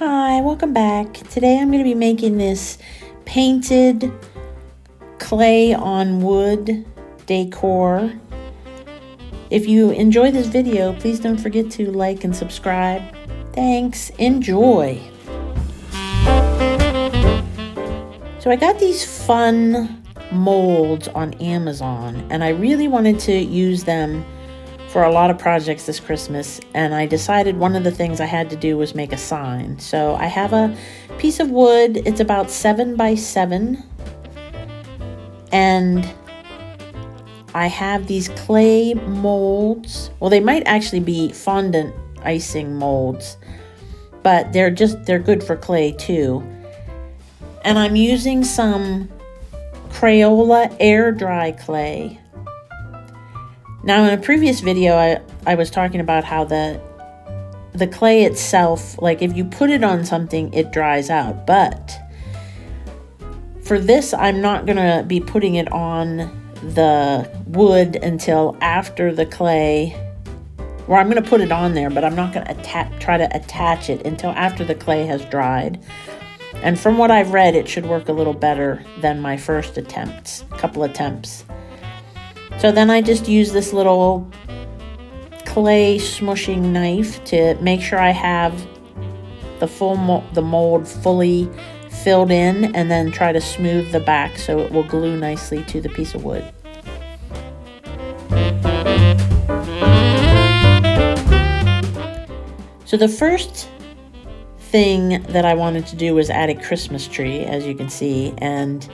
Hi, welcome back. Today I'm going to be making this painted clay on wood decor. If you enjoy this video, please don't forget to like and subscribe. Thanks. Enjoy. So I got these fun molds on Amazon, and I really wanted to use them for a lot of projects this Christmas, and I decided one of the things I had to do was make a sign. So I have a piece of wood. It's about 7 by 7, and I have these clay molds. Well, they might actually be fondant icing molds, but they're good for clay too. And I'm using some Crayola air dry clay. Now, in a previous video, I was talking about how the clay itself, like if you put it on something, it dries out. But for this, I'm not going to be putting it on the wood until after the clay. Or I'm going to put it on there, but I'm not going to try to attach it until after the clay has dried. And from what I've read, it should work a little better than my first couple attempts. So then I just use this little clay smushing knife to make sure I have the mold fully filled in, and then try to smooth the back so it will glue nicely to the piece of wood. So the first thing that I wanted to do was add a Christmas tree, as you can see, and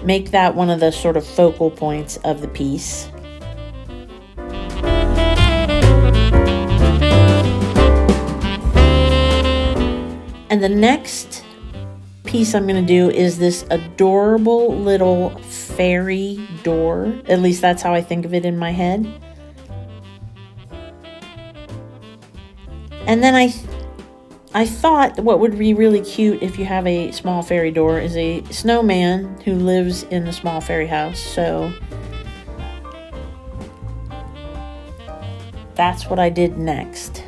make that one of the sort of focal points of the piece. And the next piece I'm going to do is this adorable little fairy door. At least that's how I think of it in my head. And then I thought what would be really cute if you have a small fairy door is a snowman who lives in the small fairy house. So that's what I did next.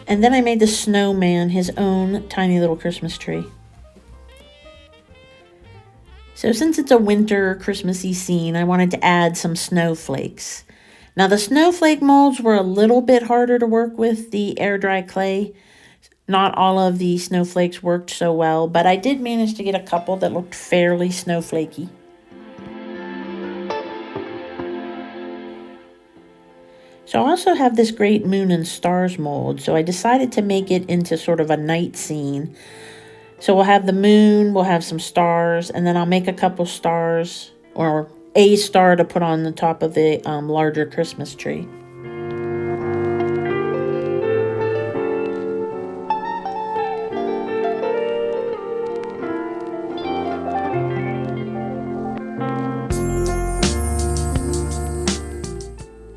And then I made the snowman his own tiny little Christmas tree. So since it's a winter Christmassy scene, I wanted to add some snowflakes. Now the snowflake molds were a little bit harder to work with the air dry clay. Not all of the snowflakes worked so well, but I did manage to get a couple that looked fairly snowflakey. So I also have this great moon and stars mold, so I decided to make it into sort of a night scene. So we'll have the moon, we'll have some stars, and then I'll make a couple stars, or a star to put on the top of the larger Christmas tree.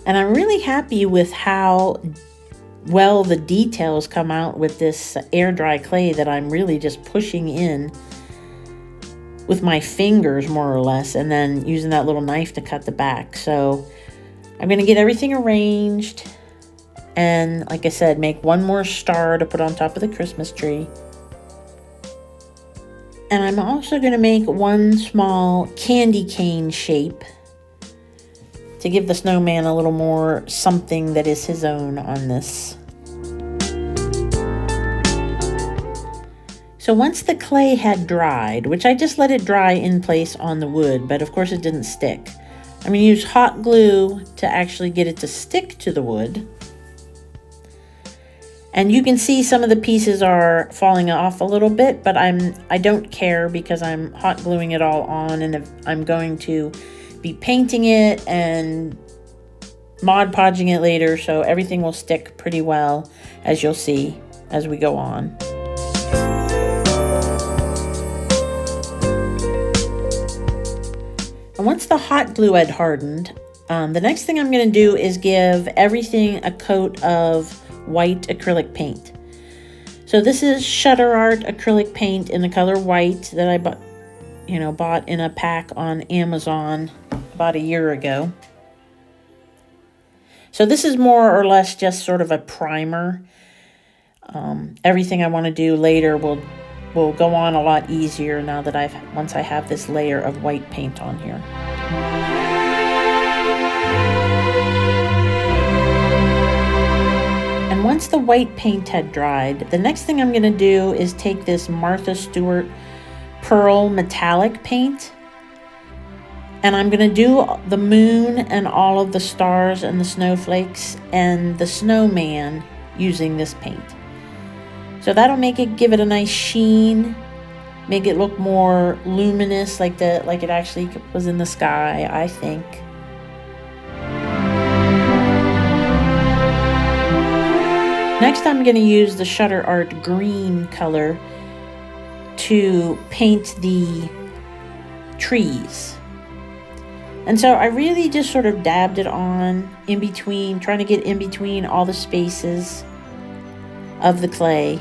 And I'm really happy with how well the details come out with this air dry clay that I'm really just pushing in with my fingers, more or less, and then using that little knife to cut the back. So I'm going to get everything arranged, and like I said, make one more star to put on top of the Christmas tree. And I'm also going to make one small candy cane shape to give the snowman a little more something that is his own on this. So once the clay had dried, which I just let it dry in place on the wood, but of course it didn't stick. I'm going to use hot glue to actually get it to stick to the wood. And you can see some of the pieces are falling off a little bit, but I don't care because I'm hot gluing it all on, and I'm going to be painting it and Mod Podging it later, so everything will stick pretty well, as you'll see as we go on. And once the hot glue had hardened, the next thing I'm going to do is give everything a coat of white acrylic paint. So this is Shutter Art acrylic paint in the color white that I bought in a pack on Amazon about a year ago. So this is more or less just sort of a primer. Everything I want to do later will go on a lot easier now that once I have this layer of white paint on here. And once the white paint had dried, the next thing I'm going to do is take this Martha Stewart Pearl Metallic paint, and I'm going to do the moon and all of the stars and the snowflakes and the snowman using this paint. So that'll give it a nice sheen, make it look more luminous, like it actually was in the sky, I think. Next, I'm going to use the Shutter Art green color to paint the trees. And so I really just sort of dabbed it on in between, trying to get in between all the spaces of the clay.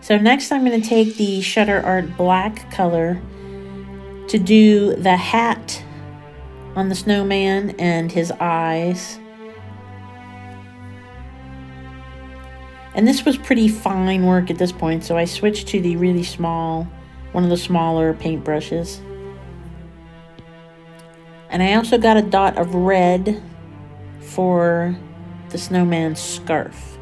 So next I'm going to take the Shutter Art black color to do the hat on the snowman and his eyes. And this was pretty fine work at this point, so I switched to the really small, one of the smaller paintbrushes. And I also got a dot of red for the snowman's scarf.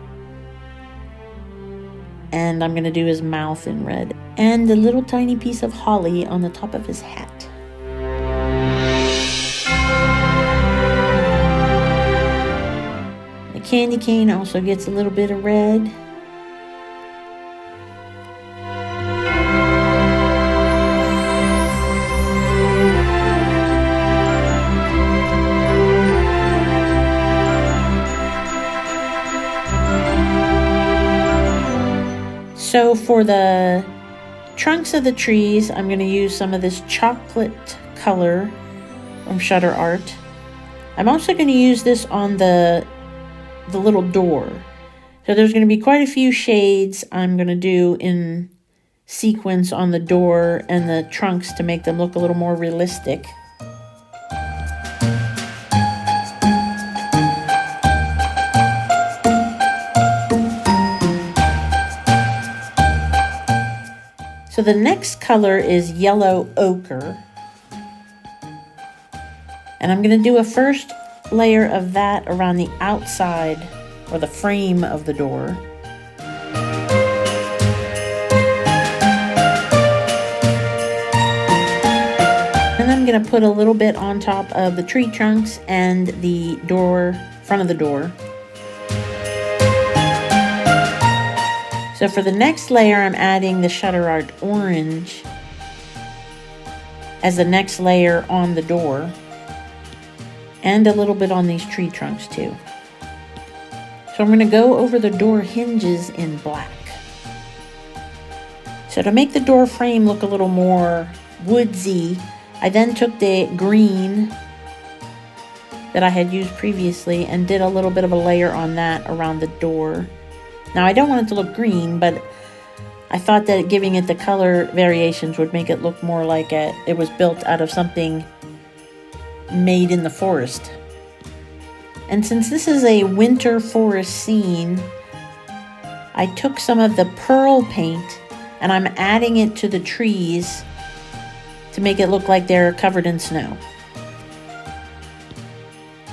And I'm going to do his mouth in red. And a little tiny piece of holly on the top of his hat. The candy cane also gets a little bit of red. So for the trunks of the trees, I'm going to use some of this chocolate color from Shutter Art. I'm also going to use this on the little door. So there's going to be quite a few shades I'm going to do in sequence on the door and the trunks to make them look a little more realistic. So the next color is yellow ochre. And I'm going to do a first layer of that around the outside or the frame of the door. And I'm going to put a little bit on top of the tree trunks and the door, front of the door. So for the next layer, I'm adding the Shutter Art orange as the next layer on the door, and a little bit on these tree trunks too. So I'm going to go over the door hinges in black. So to make the door frame look a little more woodsy, I then took the green that I had used previously and did a little bit of a layer on that around the door. Now, I don't want it to look green, but I thought that giving it the color variations would make it look more like it was built out of something made in the forest. And since this is a winter forest scene, I took some of the pearl paint and I'm adding it to the trees to make it look like they're covered in snow.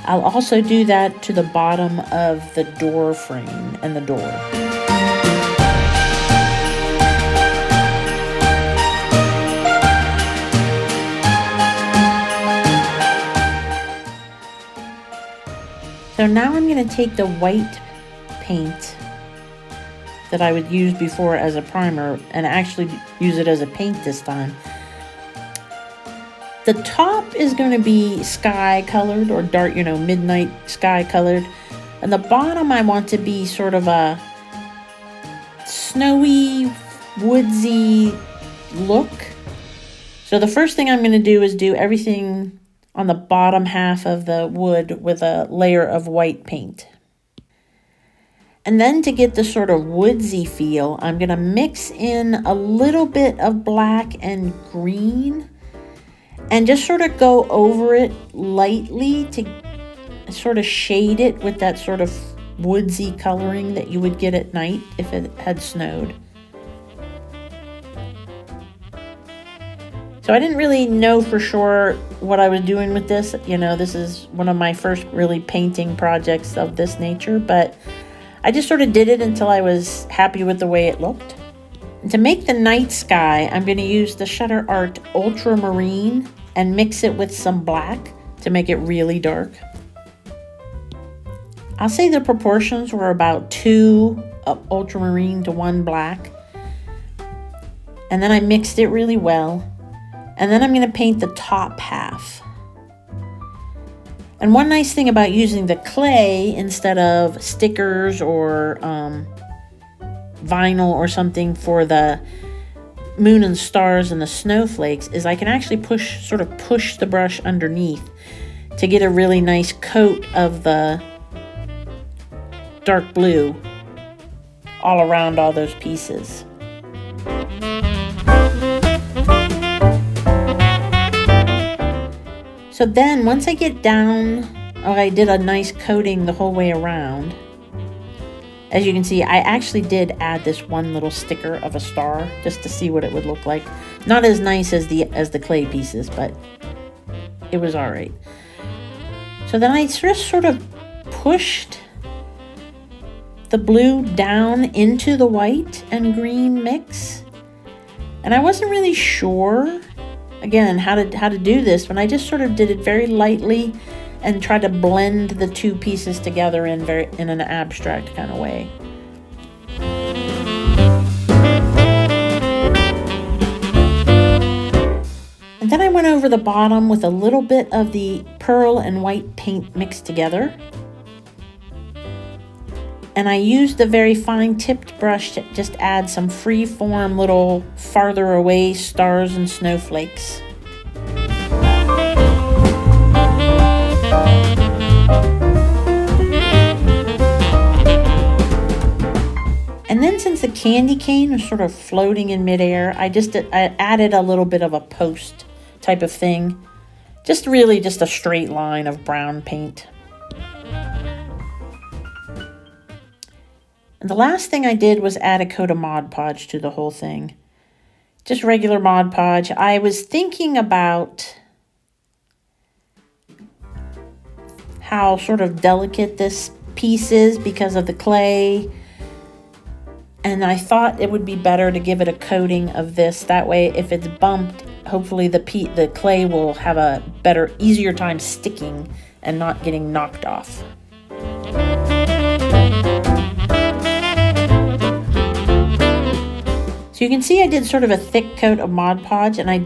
I'll also do that to the bottom of the door frame and the door. So now I'm going to take the white paint that I would use before as a primer and actually use it as a paint this time. The top is going to be sky colored or dark, midnight sky colored. And the bottom I want to be sort of a snowy, woodsy look. So the first thing I'm going to do is do everything on the bottom half of the wood with a layer of white paint. And then to get the sort of woodsy feel, I'm going to mix in a little bit of black and green and just sort of go over it lightly to sort of shade it with that sort of woodsy coloring that you would get at night if it had snowed. So I didn't really know for sure what I was doing with this. You know, this is one of my first really painting projects of this nature, but I just sort of did it until I was happy with the way it looked. And to make the night sky, I'm going to use the Shutter Art Ultramarine and mix it with some black to make it really dark. I'll say the proportions were about 2 ultramarine to 1 black. And then I mixed it really well. And then I'm going to paint the top half. And one nice thing about using the clay instead of stickers or vinyl or something for the moon and stars and the snowflakes is I can actually push the brush underneath to get a really nice coat of the dark blue all around all those pieces. So then once I get down, I did a nice coating the whole way around. As you can see, I actually did add this one little sticker of a star just to see what it would look like. Not as nice as the clay pieces, but it was all right. So then I just sort of pushed the blue down into the white and green mix. And I wasn't really sure again how to do this, but I just sort of did it very lightly and tried to blend the two pieces together in an abstract kind of way. And then I went over the bottom with a little bit of the pearl and white paint mixed together. And I used the very fine tipped brush to just add some free form little farther away stars and snowflakes. And then since the candy cane was sort of floating in midair, I added a little bit of a post type of thing. Just a straight line of brown paint. And the last thing I did was add a coat of Mod Podge to the whole thing. Just regular Mod Podge. I was thinking about how sort of delicate this piece is because of the clay. And I thought it would be better to give it a coating of this. That way, if it's bumped, hopefully the clay will have a easier time sticking and not getting knocked off. So you can see I did sort of a thick coat of Mod Podge and I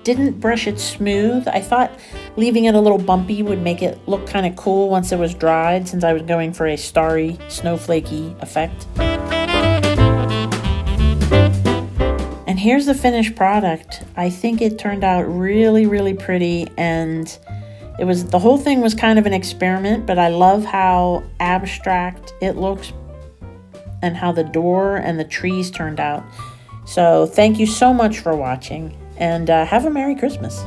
didn't brush it smooth. I thought leaving it a little bumpy would make it look kind of cool once it was dried, since I was going for a starry, snowflakey effect. And here's the finished product. I think it turned out really, really pretty, and the whole thing was kind of an experiment, but I love how abstract it looks and how the door and the trees turned out. So thank you so much for watching, and have a Merry Christmas.